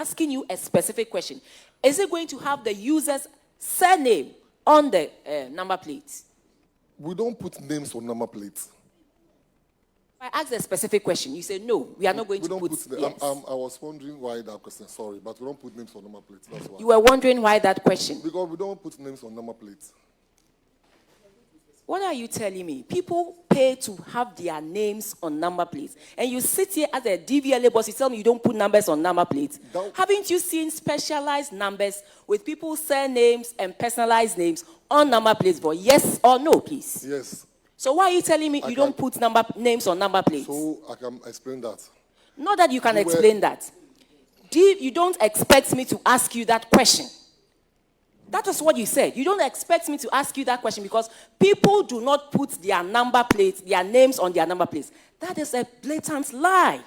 asking you a specific question. Is it going to have the user's surname on the number plate? We don't put names on number plates. I asked a specific question. You say, no, we are not going to put yes. I was wondering why that question, sorry, but we don't put names on number plates, that's why. You were wondering why that question? Because we don't put names on number plates. What are you telling me? People pay to have their names on number plates. And you sit here as a DVLA boss, you tell me you don't put numbers on number plates. Haven't you seen specialized numbers with people's surnames and personalized names on number plates? But yes or no, please? Yes. So why are you telling me you don't put names on number plates? So I can explain that. Not that you can explain that. You don't expect me to ask you that question. That is what you said. You don't expect me to ask you that question because people do not put their number plates, their names on their number plates. That is a blatant lie.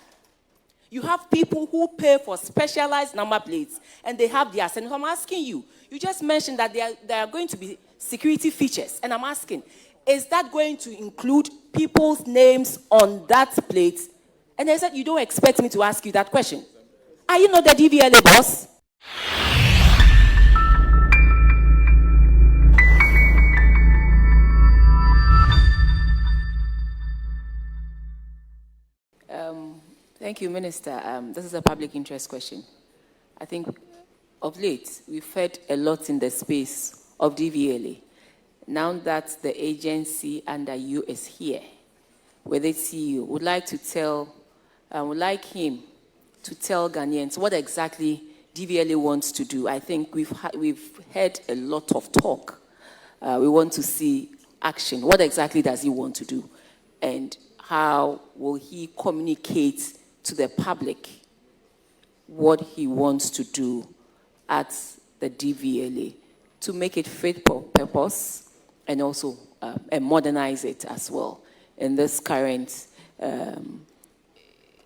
You have people who pay for specialized number plates and they have their surname. I'm asking you. You just mentioned that there are going to be security features. And I'm asking, is that going to include people's names on that plate? And I said, you don't expect me to ask you that question. Are you not the DVLA boss? Thank you, Minister. This is a public interest question. I think of late, we've heard a lot in the space of DVLA. Now that the agency under you is here with its CEO, would like him to tell Ghanaians what exactly DVLA wants to do. I think we've heard a lot of talk. We want to see action. What exactly does he want to do? And how will he communicate to the public what he wants to do at the DVLA to make it fit for purpose and also and modernize it as well in this current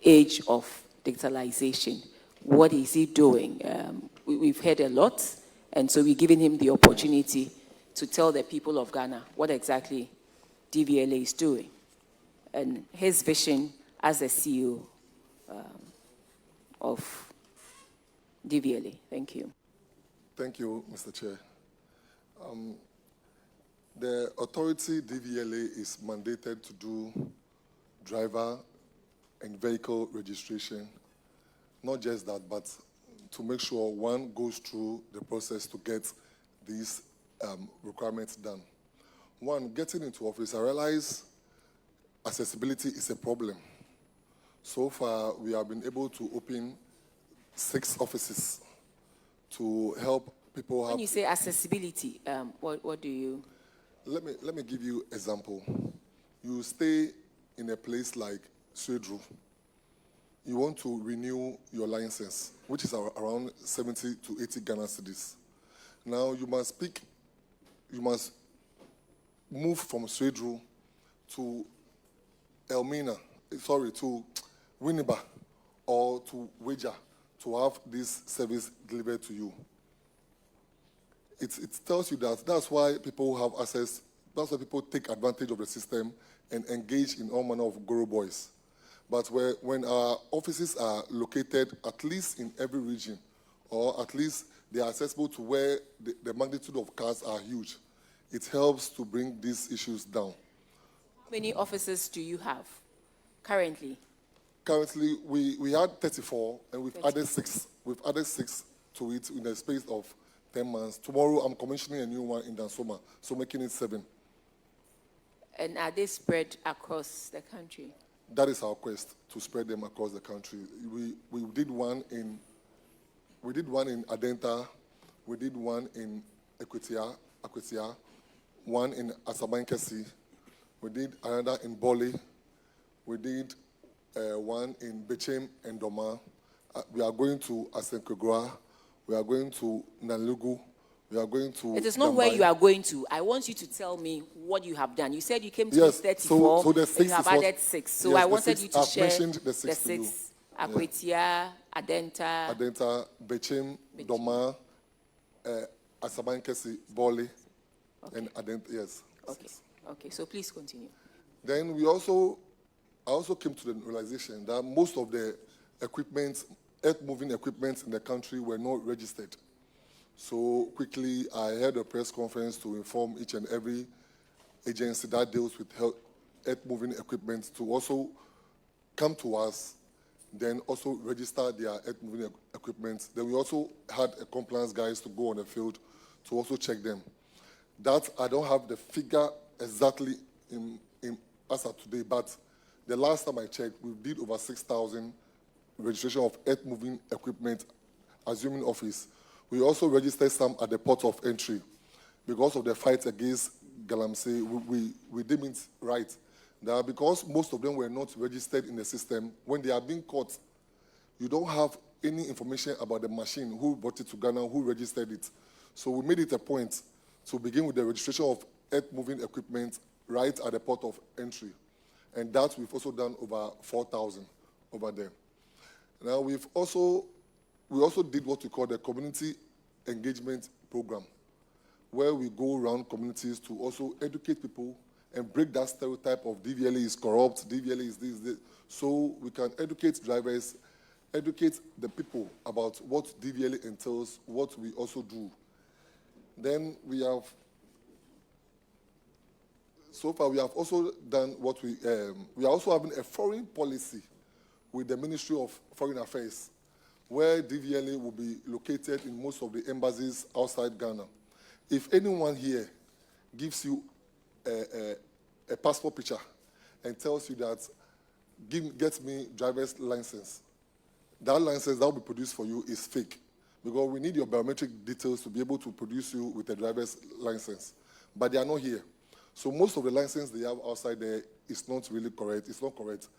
age of digitalization? What is he doing? We've heard a lot, and so we're giving him the opportunity to tell the people of Ghana what exactly DVLA is doing and his vision as the CEO of DVLA. Thank you. Thank you, Mr. Chair. The authority DVLA is mandated to do driver and vehicle registration. Not just that, but to make sure one goes through the process to get these requirements done. One, getting into office, I realize accessibility is a problem. So far, we have been able to open 6 offices to help people have... When you say accessibility, what do you... Let me give you an example. You stay in a place like Swedru. You want to renew your license, which is around 70 to 80 Ghana cedis. Now you must move from Swedru to to Winneba or to Weja to have this service delivered to you. It tells you that that's why people have access, that's why people take advantage of the system and engage in all manner of guru boys. But when our offices are located at least in every region, or at least they are accessible to where the magnitude of cars are huge, it helps to bring these issues down. How many offices do you have currently? Currently, we had 34, and we've added 6. We've added 6 to it in the space of 10 months. Tomorrow, I'm commissioning a new one in Dansoma, so making it 7. And are they spread across the country? That is our quest, to spread them across the country. We did one in Adenta, we did one in Akwetia, one in Asabankesi, we did another in Bole, we did one in Bechem and Doma. We are going to Asenkogwa, we are going to Nalugu, we are going to... It is not where you are going to. I want you to tell me what you have done. You said you came to yes, 34, so the 6 and you have added 6. So yes, I wanted you to share the 6. Akwetia, Adenta, Bechem, Doma, Asabankesi, Bole, and Adenta, yes. Okay, so please continue. Then I also came to the realization that most of the equipment earth-moving equipment in the country were not registered. So quickly, I held a press conference to inform each and every agency that deals with earth-moving equipment to also come to us, then also register their earth-moving equipment. Then we also had a compliance guys to go on the field to also check them. That I don't have the figure exactly in as of today, but the last time I checked, we did over 6,000 registration of earth-moving equipment, assuming office. We also registered some at the port of entry. Because of the fight against Galamsey, we deemed it right. That because most of them were not registered in the system, when they are being caught, you don't have any information about the machine, who brought it to Ghana, who registered it. So we made it a point to begin with the registration of earth-moving equipment right at the port of entry. And that we've also done over 4,000 over there. Now we also did what we call the community engagement program, where we go around communities to also educate people and break that stereotype of DVLA is corrupt, DVLA is this, so we can educate drivers, educate the people about what DVLA entails, what we also do. Then we have, so far we have also done what we are also having a foreign policy with the Ministry of Foreign Affairs, where DVLA will be located in most of the embassies outside Ghana. If anyone here gives you a passport picture and tells you that, get me driver's license, that license that will be produced for you is fake, because we need your biometric details to be able to produce you with a driver's license. But they are not here. So most of the license they have outside there is not really correct. It's not correct.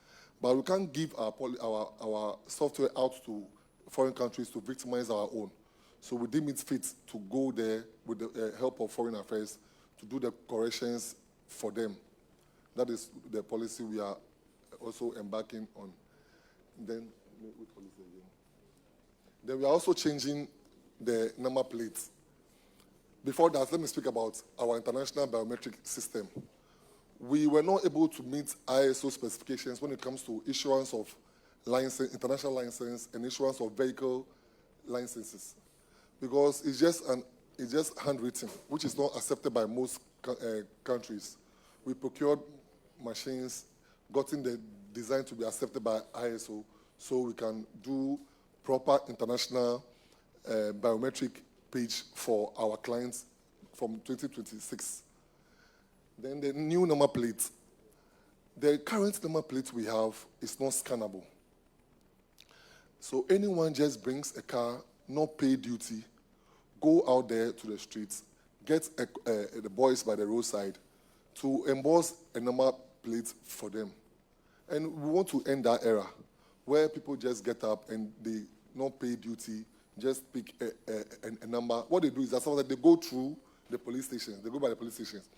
But we can't give our software out to foreign countries to victimize our own. So we deem it fit to go there with the help of Foreign Affairs to do the corrections for them. That is the policy we are also embarking on. Then, which policy again? Then we are also changing the number plates. Before that, let me speak about our international biometric system. We were not able to meet ISO specifications when it comes to issuance of license, international license, and issuance of vehicle licenses, because it's just handwritten, which is not accepted by most countries. We procured machines, gotten the design to be accepted by ISO, so we can do proper international biometric page for our clients from 2026. Then the new number plate. The current number plate we have is not scannable. So anyone just brings a car, not pay duty, go out there to the streets, get the boys by the roadside to emboss a number plate for them. And we want to end that era where people just get up and they not pay duty, just pick a number. What they do is that they go through the police stations. They go by the police stations.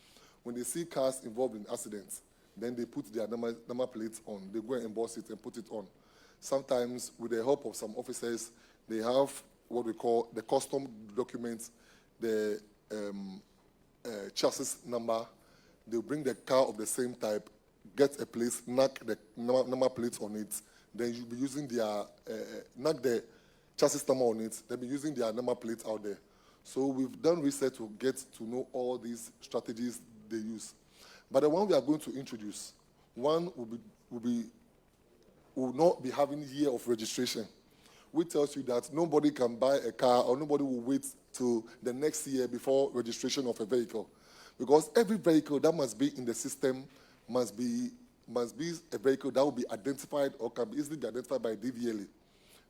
When they see cars involved in accidents, then they put their number plates on. They go and emboss it and put it on. Sometimes, with the help of some officers, they have what we call the custom documents, the chassis number. They'll bring the car of the same type, get a place, knock the number plates on it. Then you'll be using their, knock the chassis number on it. They'll be using their number plates out there. So we've done research to get to know all these strategies they use. But the one we are going to introduce, one will not be having year of registration, which tells you that nobody can buy a car or nobody will wait till the next year before registration of a vehicle. Because every vehicle that must be in the system must be a vehicle that will be identified or can be easily be identified by DVLA.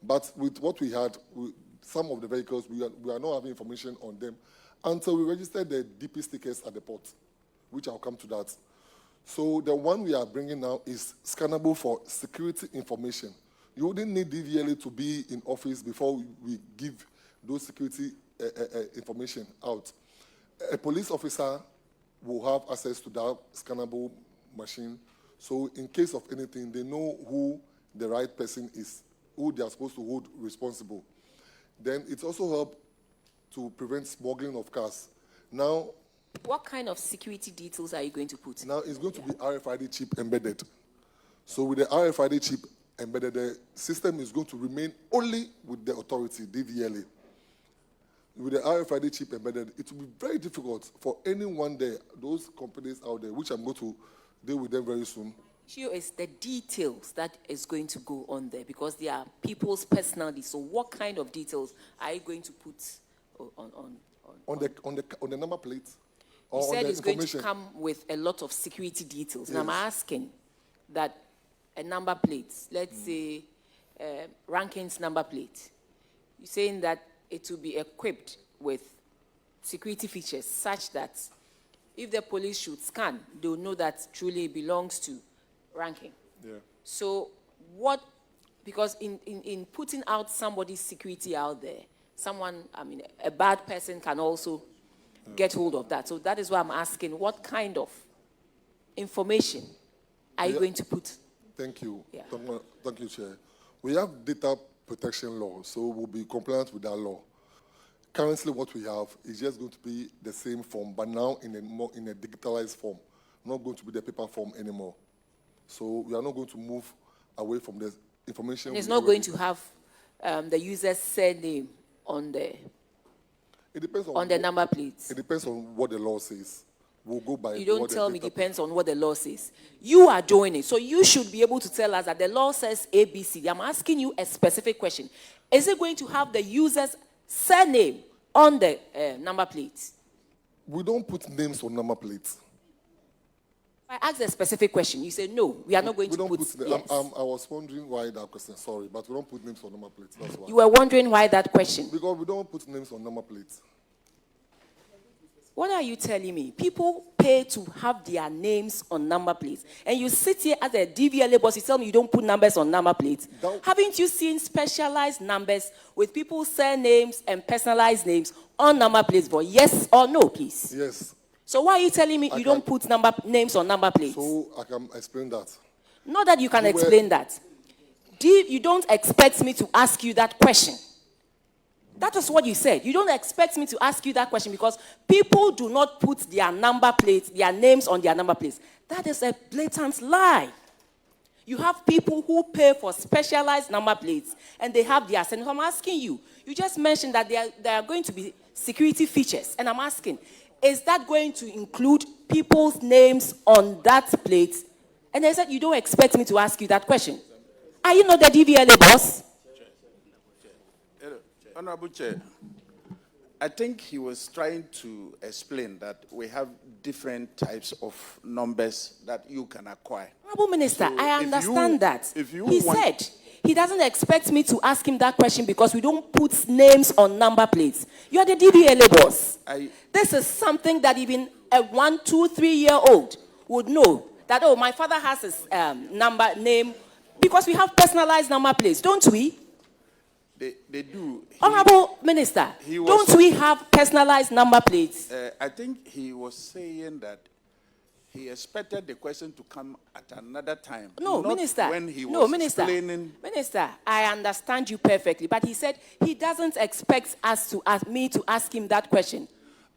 But with what we had, some of the vehicles, we are not having information on them until we register the DP stickers at the port, which I'll come to that. So the one we are bringing now is scannable for security information. You wouldn't need DVLA to be in office before we give those security information out. A police officer will have access to that scannable machine. So in case of anything, they know who the right person is, who they are supposed to hold responsible. Then it also helps to prevent smuggling of cars. Now, what kind of security details are you going to put? Now it's going to be RFID chip embedded. So with the RFID chip embedded, the system is going to remain only with the authority, DVLA. With the RFID chip embedded, it will be very difficult for anyone there, those companies out there, which I'm going to deal with them very soon. Sure, it's the details that is going to go on there because they are people's personality. So what kind of details are you going to put on the number plate? You said it's going to come with a lot of security details. Yes. And I'm asking that a number plate, let's say Ranking's number plate, you're saying that it will be equipped with security features such that if the police should scan, they'll know that truly it belongs to Ranking. Yeah. So what, because in putting out somebody's security out there, a bad person can also get hold of that. So that is why I'm asking, what kind of information are you going to put? Thank you. Yeah. Thank you, Chair. We have data protection law, so we'll be compliant with that law. Currently, what we have is just going to be the same form, but now in a digitalized form, not going to be the paper form anymore. So we are not going to move away from the information. And it's not going to have the user's surname on the number plates. It depends on what the law says. We'll go by. You don't tell me depends on what the law says. You are doing it, so you should be able to tell us that the law says ABC. I'm asking you a specific question. Is it going to have the user's surname on the number plates? We don't put names on number plates. I asked a specific question. You said no. We are not going to put. Yes. I was wondering why that question. Sorry, but we don't put names on number plates. That's why. You were wondering why that question? Because we don't put names on number plates. What are you telling me? People pay to have their names on number plates. And you sit here as a DVLA boss, you tell me you don't put numbers on number plates. Haven't you seen specialized numbers with people's surnames and personalized names on number plates? For yes or no, please? Yes. So why are you telling me you don't put names on number plates? So I can explain that. Not that you can explain that. You don't expect me to ask you that question. That is what you said. You don't expect me to ask you that question because people do not put their number plates, their names on their number plates. That is a blatant lie. You have people who pay for specialized number plates and they have their surname. I'm asking you, you just mentioned that there are going to be security features. And I'm asking, is that going to include people's names on that plate? And I said, you don't expect me to ask you that question. Are you not the DVLA boss? Honorable Chair, I think he was trying to explain that we have different types of numbers that you can acquire. Honorable Minister, so I understand that. He said he doesn't expect me to ask him that question because we don't put names on number plates. You are the DVLA boss. This is something that even a 1, 2, 3-year-old would know. That, oh, my father has his name, because we have personalized number plates, don't we? They do. Honorable Minister, don't we have personalized number plates? I think he was saying that he expected the question to come at another time. No, Minister. When he was explaining. Minister, I understand you perfectly, but he said he doesn't expect me to ask him that question.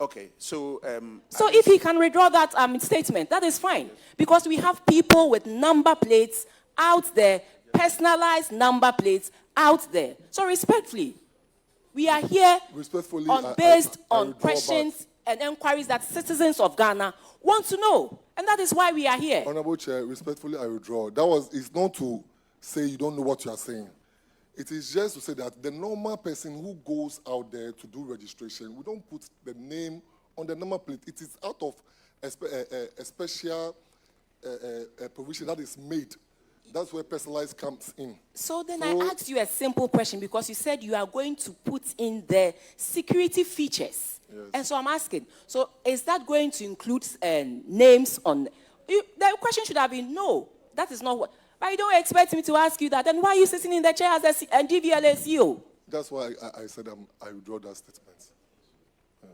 Okay, so... so if he can withdraw that statement, that is fine. Because we have people with number plates out there, personalized number plates out there. So respectfully, we are here based on questions and inquiries that citizens of Ghana want to know. And that is why we are here. Honorable Chair, respectfully, I withdraw. It's not to say you don't know what you are saying. It is just to say that the normal person who goes out there to do registration, we don't put the name on the number plate. It is out of a special provision that is made. That's where personalized comes in. So then I asked you a simple question because you said you are going to put in the security features. Yes. And so I'm asking, so is that going to include names on... The question should have been, no, that is not what... But you don't expect me to ask you that. Then why are you sitting in the chair as a DVLA CEO? That's why I said I withdraw that statement. Yeah.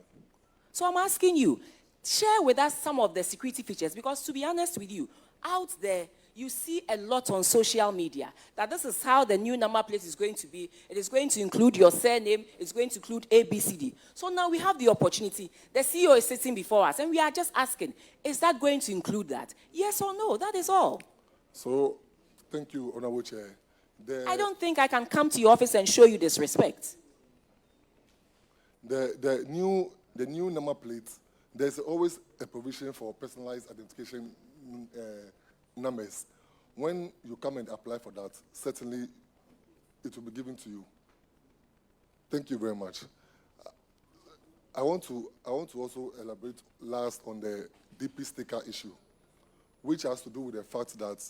So I'm asking you, share with us some of the security features because to be honest with you, out there, you see a lot on social media that this is how the new number plate is going to be. It is going to include your surname. It's going to include ABCD. So now we have the opportunity. The CEO is sitting before us, and we are just asking, is that going to include that? Yes or no? That is all. So, thank you, Honorable Chair. I don't think I can come to your office and show you disrespect. The new number plates, there's always a provision for personalized identification numbers. When you come and apply for that, certainly it will be given to you. Thank you very much. I want to also elaborate last on the DP sticker issue, which has to do with the fact that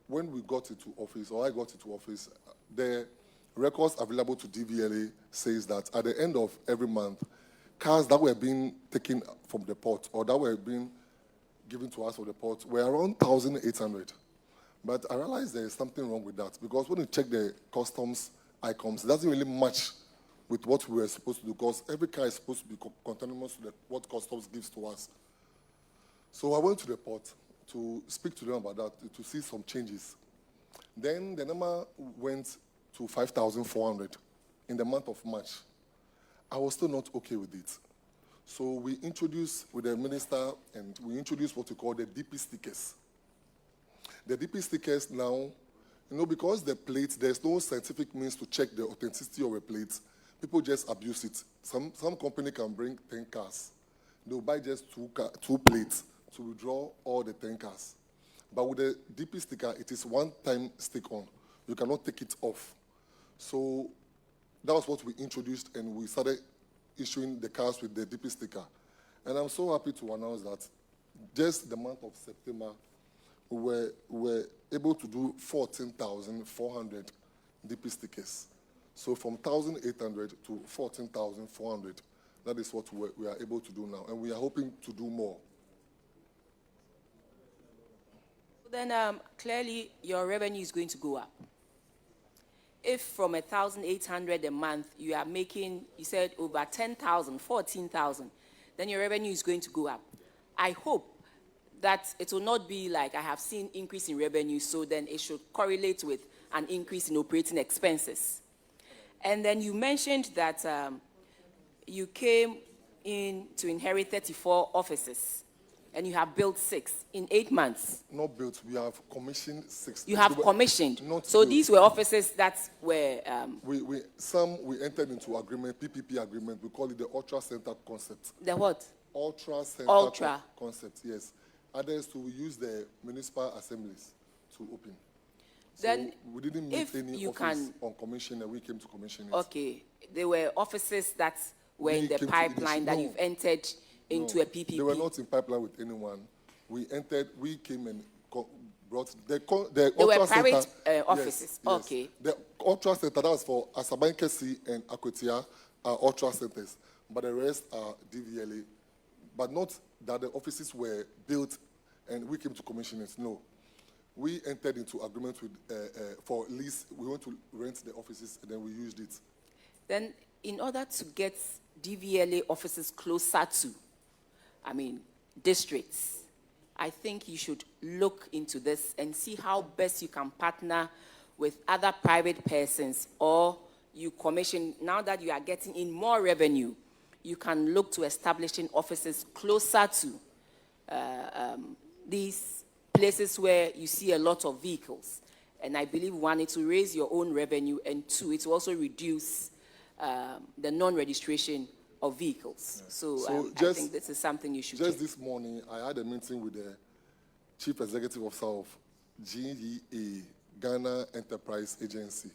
when we got into office, or I got into office, the records available to DVLA says that at the end of every month, cars that were being taken from the port or that were being given to us from the port were around 1,800. But I realized there is something wrong with that, because when you check the customs icons, it doesn't really match with what we were supposed to do, because every car is supposed to be continuous to what customs gives to us. So I went to the port to speak to them about that, to see some changes. Then the number went to 5,400 in the month of March. I was still not okay with it. So we introduced with the minister, and we introduced what we call the DP stickers. The DP stickers now, because the plates, there's no scientific means to check the authenticity of a plate. People just abuse it. Some company can bring 10 cars. They'll buy just two plates to withdraw all the 10 cars. But with the DP sticker, it is one-time stick-on. You cannot take it off. So that was what we introduced, and we started issuing the cars with the DP sticker. And I'm so happy to announce that just the month of September, we were able to do 14,400 DP stickers. So from 1,800 to 14,400, that is what we are able to do now. And we are hoping to do more. Then clearly your revenue is going to go up. If from 1,800 a month you are making, you said over 10,000, 14,000, then your revenue is going to go up. I hope that it will not be like I have seen increase in revenue, so then it should correlate with an increase in operating expenses. And then you mentioned that you came in to inherit 34 offices, and you have built 6 in 8 months. Not built, we have commissioned 6. You have commissioned. Not so built. These were offices that were... we entered into agreement, PPP agreement, we call it the Ultra Center concept. The what? Ultra Center Ultra. Concept, yes. Others to use the municipal assemblies to open. Then so we didn't meet any office on commission, and we came to commission it. Okay. There were offices that were in the pipeline that you've entered into a PPP. They were not in pipeline with anyone. We came and brought the they Ultra were private Center, offices. Yes. Okay. The Ultra Center, that was for Asabankesi and Akotia, are Ultra Centers. But the rest are DVLA. But not that the offices were built and we came to commission it. No. We entered into agreement with, for lease. We want to rent the offices, and then we used it. Then, in order to get DVLA offices closer to, districts, I think you should look into this and see how best you can partner with other private persons, or you commission, now that you are getting in more revenue, you can look to establishing offices closer to these places where you see a lot of vehicles. And I believe, one, it will raise your own revenue, and two, it will also reduce the non-registration of vehicles. So I think this is something you should Just check. this morning, I had a meeting with the Chief Executive Officer of GEA, Ghana Enterprise Agency,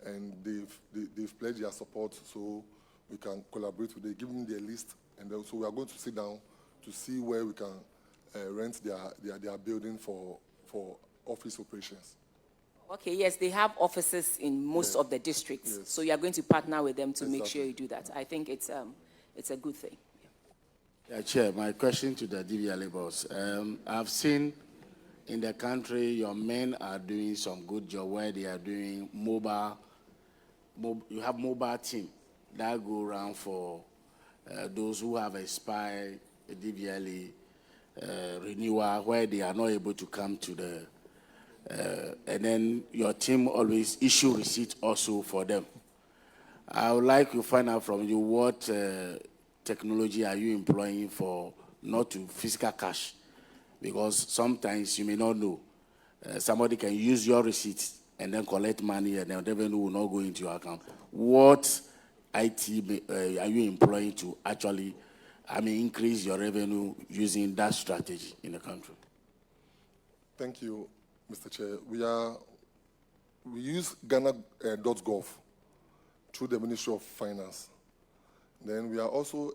and they've pledged their support so we can collaborate with them, give them their list, and so we are going to sit down to see where we can rent their building for office operations. Okay, yes, they have offices in most of the districts, so you are going to partner with them to make sure you do that. I think it's a good thing. Yeah, Chair, my question to the DVLA boss. I've seen in the country your men are doing some good job where they are doing you have mobile team that go around for those who have expired DVLA renewal where they are not able to come to the and then your team always issue receipt also for them. I would like to find out from you what technology are you employing for not to physical cash, because sometimes you may not know. Somebody can use your receipt and then collect money, and then the revenue will not go into your account. What IT are you employing to actually, increase your revenue using that strategy in the country? Thank you, Mr. Chair. We use Ghana.gov through the Ministry of Finance. Then we are also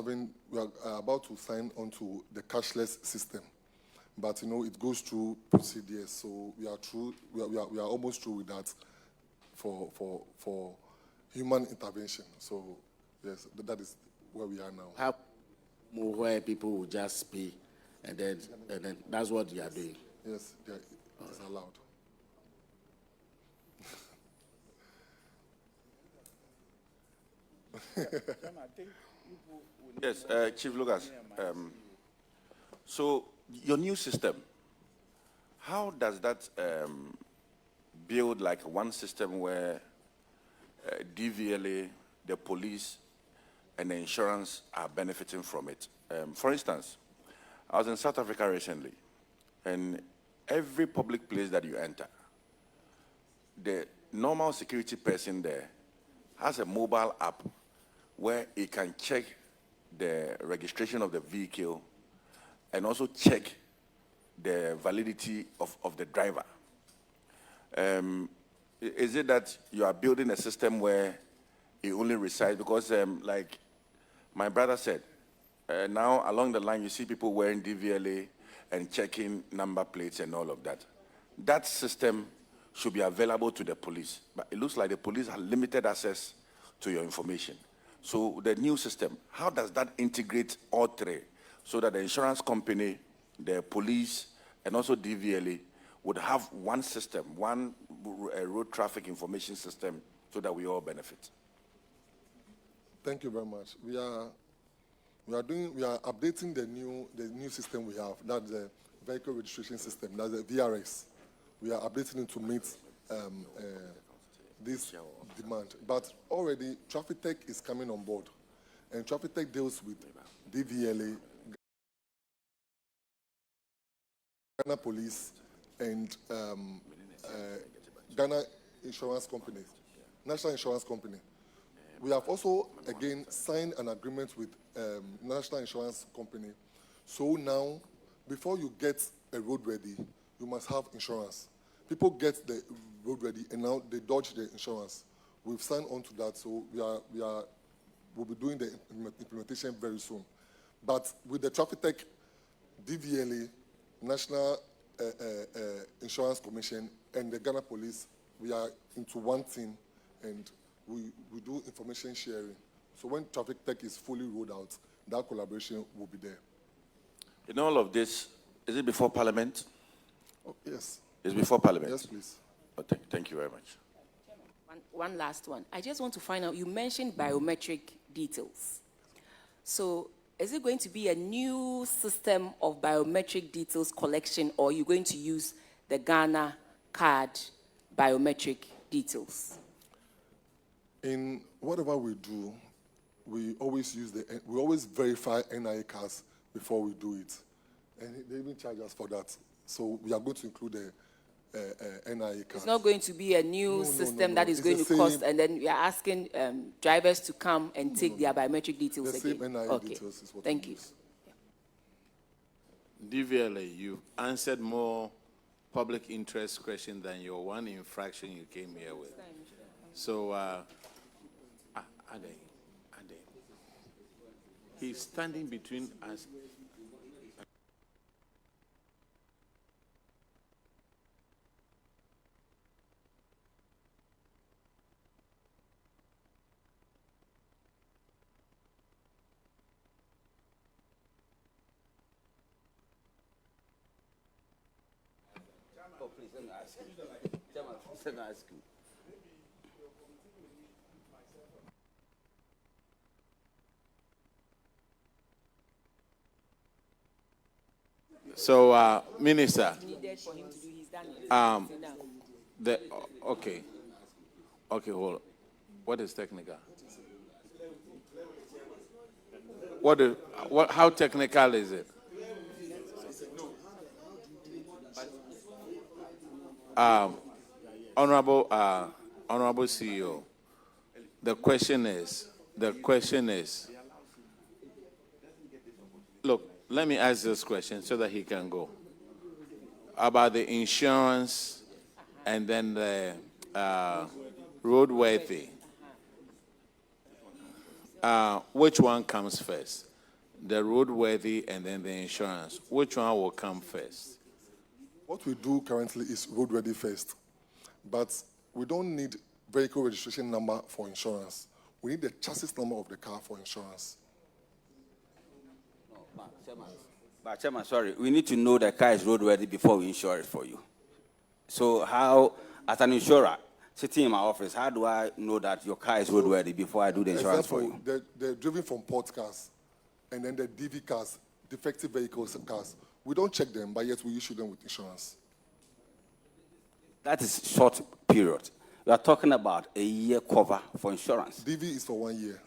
we are about to sign onto the cashless system. But it goes through procedures, so we are almost through with that for human intervention. So yes, that is where we are now. How more where people will just pay, and then that's what you are doing. Yes, it's allowed. Yes, Chief Lucas. So your new system, how does that build like one system where DVLA, the police, and the insurance are benefiting from it? For instance, I was in South Africa recently, and every public place that you enter, the normal security person there has a mobile app where he can check the registration of the vehicle and also check the validity of the driver. Is it that you are building a system where it only resides? Because like my brother said, now along the line you see people wearing DVLA and checking number plates and all of that. That system should be available to the police, but it looks like the police have limited access to your information. So the new system, how does that integrate all three so that the insurance company, the police, and also DVLA would have one system, one road traffic information system, so that we all benefit? Thank you very much. We are updating the new system we have. That's the vehicle registration system. That's the VRS. We are updating it to meet this demand. But already, Traffic Tech is coming on board, and Traffic Tech deals with DVLA, Ghana Police, and Ghana Insurance Company, National Insurance Company. We have also, again, signed an agreement with National Insurance Company. So now, before you get a roadworthy, you must have insurance. People get the roadworthy, and now they dodge the insurance. We've signed on to that, so we'll be doing the implementation very soon. But with the Traffic Tech, DVLA, National Insurance Commission, and the Ghana Police, we are into one team, and we do information sharing. So when Traffic Tech is fully rolled out, that collaboration will be there. In all of this, is it before Parliament? Oh, yes. It's before Parliament? Yes, please. Oh, thank you very much. One last one. I just want to find out, you mentioned biometric details. So is it going to be a new system of biometric details collection, or are you going to use the Ghana card biometric details? In whatever we do, we always verify NIA cards before we do it. And they even charge us for that. So we are going to include the NIA cards. It's not going to be a new system that is going to cost, and then we are asking drivers to come and take their biometric details again. The same NIA details is what Thank we you. use. DVLA, you answered more public interest questions than your one infraction you came here with. So, Ade, he's standing between us. Oh, please, let me ask you. Let me ask you. So, Minister, Needed for him to do, he's done it. okay, hold on. What is technical? How technical is it? Honorable CEO, the question is, look, let me ask this question so that he can go. About the insurance and then the roadworthy. Which one comes first? The roadworthy and then the insurance. Which one will come first? What we do currently is roadworthy first, but we don't need vehicle registration number for insurance. We need the chassis number of the car for insurance. But Chairman, sorry, we need to know the car is roadworthy before we insure it for you. So how, as an insurer, sitting in my office, how do I know that your car is roadworthy before I do the insurance for you? They're driven from port cars, and then the DV cars, defective vehicles cars. We don't check them, but yet we issue them with insurance. That is short period. We are talking about a year cover for insurance. DV is for 1 year.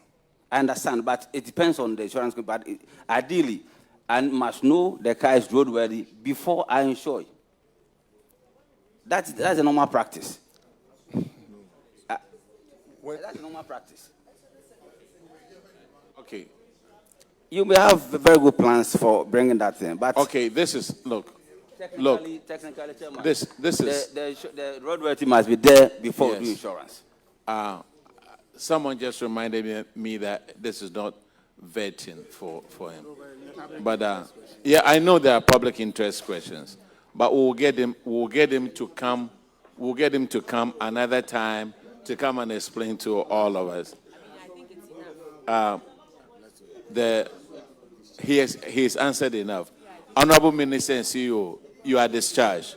I understand, but it depends on the insurance company. But ideally, I must know the car is roadworthy before I insure it. That's a normal practice. That's a normal practice. Okay. You may have very good plans for bringing that in, but Okay, this is, look, technically, Chairman, this is, the roadworthy must be there before we do Yes. insurance. someone just reminded me that this is not vetting for him. But yeah, I know there are public interest questions, but we'll get him to come another time to come and explain to all of us. I think it's enough. He has answered enough. Honorable Minister and CEO, you are discharged.